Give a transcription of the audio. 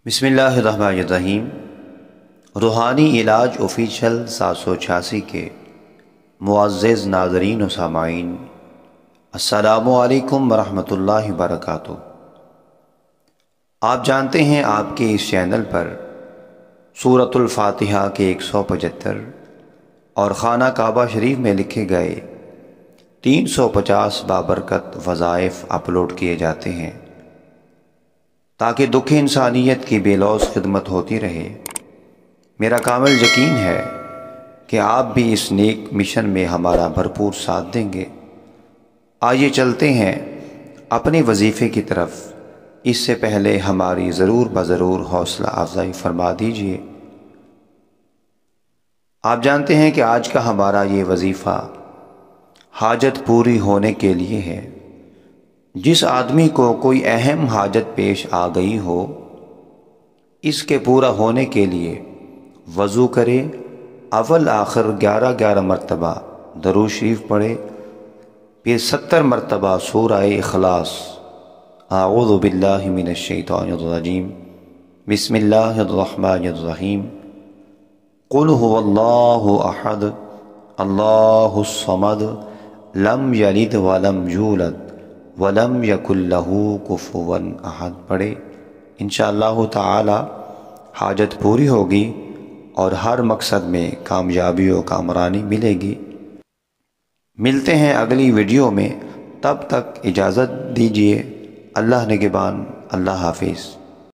بسم اللہ الرحمن الرحیم۔ روحانی علاج آفیشیل 786 کے معزز ناظرین و سامعین، السلام علیکم ورحمۃ اللہ وبرکاتہ۔ آپ جانتے ہیں آپ کے اس چینل پر سورۃ الفاتحہ کے 175 اور خانہ کعبہ شریف میں لکھے گئے 350 بابرکت وظائف اپلوڈ کیے جاتے ہیں تاکہ دکھ انسانیت کی بے لوث خدمت ہوتی رہے۔ میرا کامل یقین ہے کہ آپ بھی اس نیک مشن میں ہمارا بھرپور ساتھ دیں گے۔ آئیے چلتے ہیں اپنے وظیفے کی طرف، اس سے پہلے ہماری ضرور حوصلہ افزائی فرما دیجیے۔ آپ جانتے ہیں کہ آج کا ہمارا یہ وظیفہ حاجت پوری ہونے کے لیے ہے۔ جس آدمی کو کوئی اہم حاجت پیش آ گئی ہو، اس کے پورا ہونے کے لیے وضو کرے، اول آخر 11 مرتبہ درود شریف پڑھے، پھر 70 مرتبہ سورہ اخلاص، اعوذ باللہ من الشیطان الرجیم، بسم اللہ الرحمن الرحیم، قل هو اللہ احد اللہ الصمد لم یلد ولم یولد وَلَمْ يَكُنْ لَهُ كُفُوًا أَحَدٌ پڑھے۔ انشاءاللہ تعالی حاجت پوری ہوگی اور ہر مقصد میں کامیابی و کامرانی ملے گی۔ ملتے ہیں اگلی ویڈیو میں، تب تک اجازت دیجیے۔ اللہ نگہبان، اللہ حافظ۔